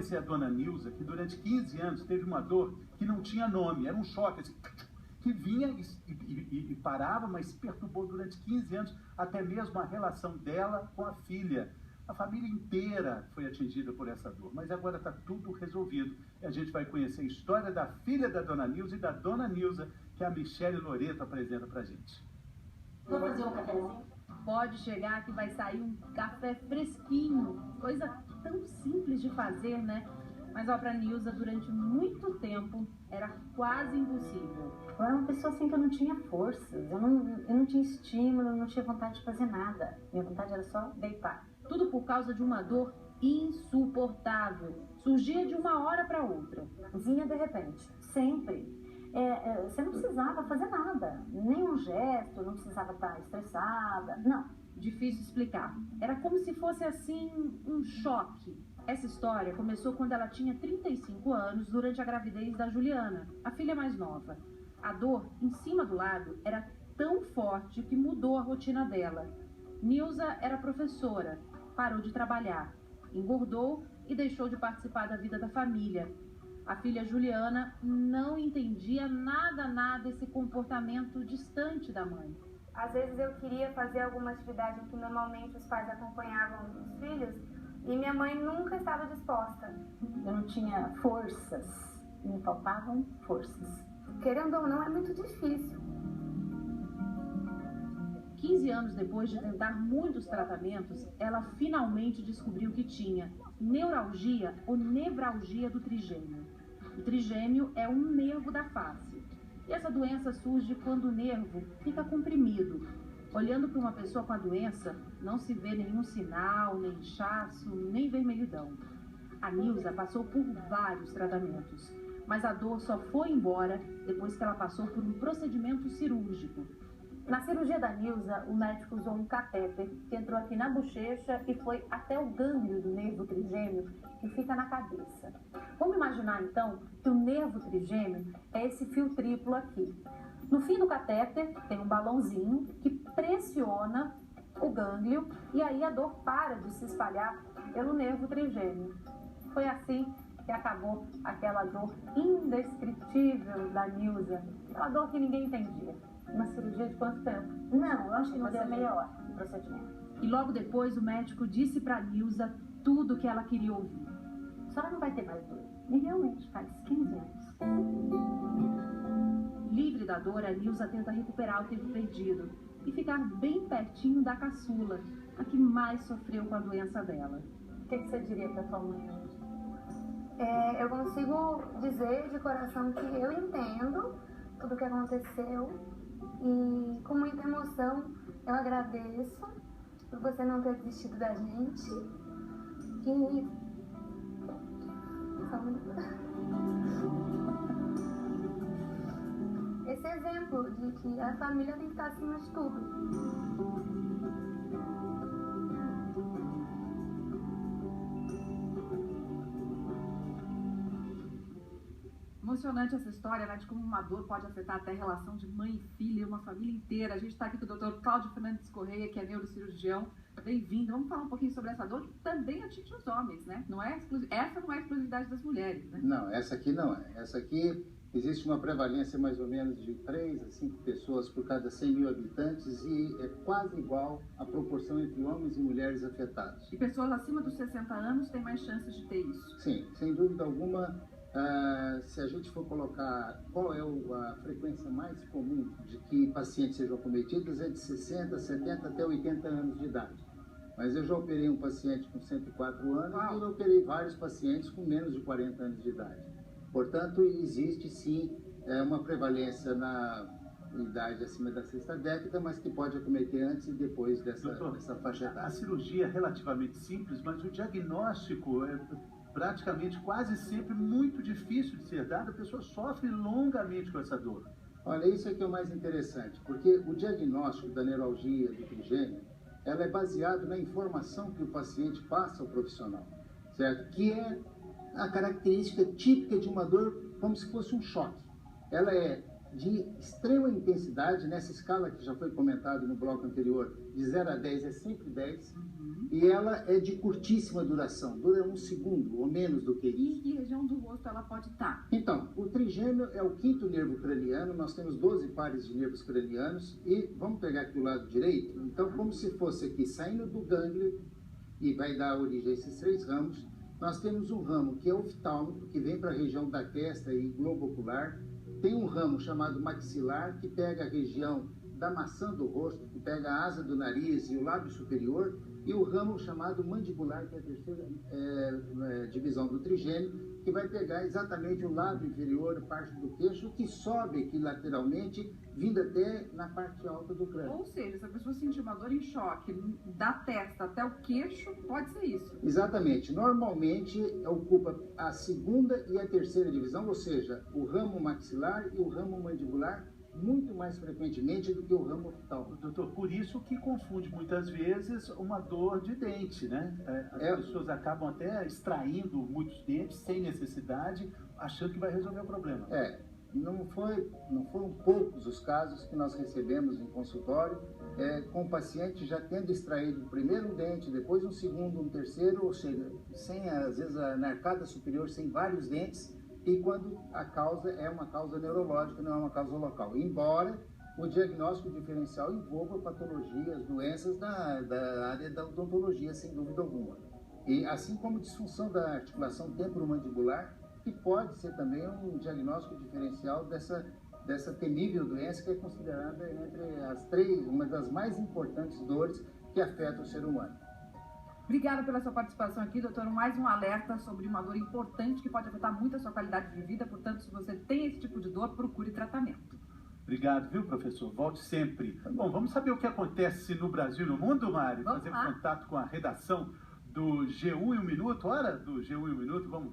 conhecer a dona Nilza, que durante 15 anos teve uma dor que não tinha nome, era um choque, assim, que vinha e parava, mas perturbou durante 15 anos até mesmo a relação dela com a filha. A família inteira foi atingida por essa dor, mas agora está tudo resolvido. E a gente vai conhecer a história da filha da dona Nilza e da dona Nilza, que a Michele Loreto apresenta pra gente. Vou fazer um cafezinho? Pode chegar que vai sair um café fresquinho, coisa tão simples de fazer, né? Mas ó, pra Nilza, durante muito tempo, era quase impossível. Eu era uma pessoa assim que eu não tinha forças, eu não tinha estímulo, eu não tinha vontade de fazer nada. Minha vontade era só deitar. Tudo por causa de uma dor insuportável. Surgia de uma hora para outra. Vinha de repente, sempre. Você não precisava fazer nada, nenhum gesto, não precisava estar estressada, não. Difícil explicar. Era como se fosse assim um choque. Essa história começou quando ela tinha 35 anos, durante a gravidez da Juliana, a filha mais nova. A dor em cima do lado era tão forte que mudou a rotina dela. Nilza era professora, parou de trabalhar, engordou e deixou de participar da vida da família. A filha Juliana não entendia nada desse comportamento distante da mãe. Às vezes eu queria fazer alguma atividade que normalmente os pais acompanhavam os filhos e minha mãe nunca estava disposta. Eu não tinha forças, me faltavam forças. Querendo ou não, é muito difícil. 15 anos depois de tentar muitos tratamentos, ela finalmente descobriu que tinha neuralgia ou nevralgia do trigêmeo. O trigêmeo é um nervo da face. E essa doença surge quando o nervo fica comprimido. Olhando para uma pessoa com a doença, não se vê nenhum sinal, nem inchaço, nem vermelhidão. A Nilza passou por vários tratamentos, mas a dor só foi embora depois que ela passou por um procedimento cirúrgico. Na cirurgia da Nilza, o médico usou um catéter que entrou aqui na bochecha e foi até o gânglio do nervo trigêmeo que fica na cabeça. Vamos imaginar então que o nervo trigêmeo é esse fio triplo aqui. No fim do catéter tem um balãozinho que pressiona o gânglio e aí a dor para de se espalhar pelo nervo trigêmeo. Foi assim que acabou aquela dor indescritível da Nilza, aquela dor que ninguém entendia. Uma cirurgia de quanto tempo? Não, eu acho que não deu meia hora de procedimento. E logo depois o médico disse para Nilza tudo o que ela queria ouvir. A senhora não vai ter mais dor. E realmente faz 15 anos. Livre da dor, a Nilza tenta recuperar o tempo perdido e ficar bem pertinho da caçula, a que mais sofreu com a doença dela. O que você diria para sua mãe hoje? Eu consigo dizer de coração que eu entendo tudo o que aconteceu e com muita emoção eu agradeço por você não ter desistido da gente e esse exemplo de que a família tem que estar acima de tudo. Emocionante essa história, né, de como uma dor pode afetar até a relação de mãe e filha, uma família inteira. A gente está aqui com o Dr. Cláudio Fernandes Correia, que é neurocirurgião. Bem-vindo. Vamos falar um pouquinho sobre essa dor que também atinge os homens, né? Essa não é a exclusividade das mulheres, né? Não, essa aqui não é. Essa aqui existe uma prevalência mais ou menos de 3 a 5 pessoas por cada 100 mil habitantes e é quase igual a proporção entre homens e mulheres afetados. E pessoas acima dos 60 anos têm mais chances de ter isso? Sim, sem dúvida alguma. Se a gente for colocar qual é a frequência mais comum de que pacientes sejam acometidos, é de 60, 70 até 80 anos de idade. Mas eu já operei um paciente com 104 anos e eu operei vários pacientes com menos de 40 anos de idade. Portanto, existe sim uma prevalência na idade acima da 6ª década, mas que pode acometer antes e depois dessa faixa etária. A cirurgia é relativamente simples, mas o diagnóstico é praticamente quase sempre muito difícil de ser dado, a pessoa sofre longamente com essa dor. Olha, isso é que é o mais interessante, porque o diagnóstico da neuralgia do trigêmeo, ela é baseado na informação que o paciente passa ao profissional, certo? Que é a característica típica de uma dor como se fosse um choque. Ela é de extrema intensidade, nessa escala que já foi comentado no bloco anterior, de 0 a 10 é sempre 10, e ela é de curtíssima duração, dura 1 segundo ou menos do que isso. E em que região do rosto ela pode estar? Então, o trigêmeo é o 5º nervo craniano, nós temos 12 pares de nervos cranianos, e vamos pegar aqui o lado direito, então como se fosse aqui, saindo do gânglio, e vai dar origem a esses 3 ramos, nós temos um ramo que é oftálmico, que vem para a região da testa e globo ocular, tem um ramo chamado maxilar, que pega a região da maçã do rosto, que pega a asa do nariz e o lábio superior, e o ramo chamado mandibular, que é a terceira divisão do trigêmeo, que vai pegar exatamente o lábio inferior, parte do queixo, que sobe aqui lateralmente, vindo até na parte alta do crânio. Ou seja, se a pessoa sentir uma dor em choque da testa até o queixo, pode ser isso. Exatamente. Normalmente ocupa a 2ª e a 3ª divisão, ou seja, o ramo maxilar e o ramo mandibular, muito mais frequentemente do que o ramo oftálmico. Doutor, por isso que confunde muitas vezes uma dor de dente, né? As pessoas acabam até extraindo muitos dentes sem necessidade, achando que vai resolver o problema. Não foram poucos os casos que nós recebemos em consultório, com o paciente já tendo extraído primeiro um dente, depois um segundo, um terceiro, ou seja, sem, às vezes, na arcada superior, sem vários dentes, e quando a causa é uma causa neurológica, não é uma causa local. Embora o diagnóstico diferencial envolva patologias, doenças da área da odontologia, sem dúvida alguma. E assim como disfunção da articulação temporomandibular, que pode ser também um diagnóstico diferencial dessa temível doença, que é considerada entre as 3, uma das mais importantes dores que afeta o ser humano. Obrigada pela sua participação aqui, doutor. Mais um alerta sobre uma dor importante que pode afetar muito a sua qualidade de vida. Portanto, se você tem esse tipo de dor, procure tratamento. Obrigado, viu, professor? Volte sempre. Bom, vamos saber o que acontece no Brasil e no mundo, Mari? Vamos fazer lá. Contato com a redação do G1 em 1 minuto. Hora do G1 em 1 minuto, vamos ver.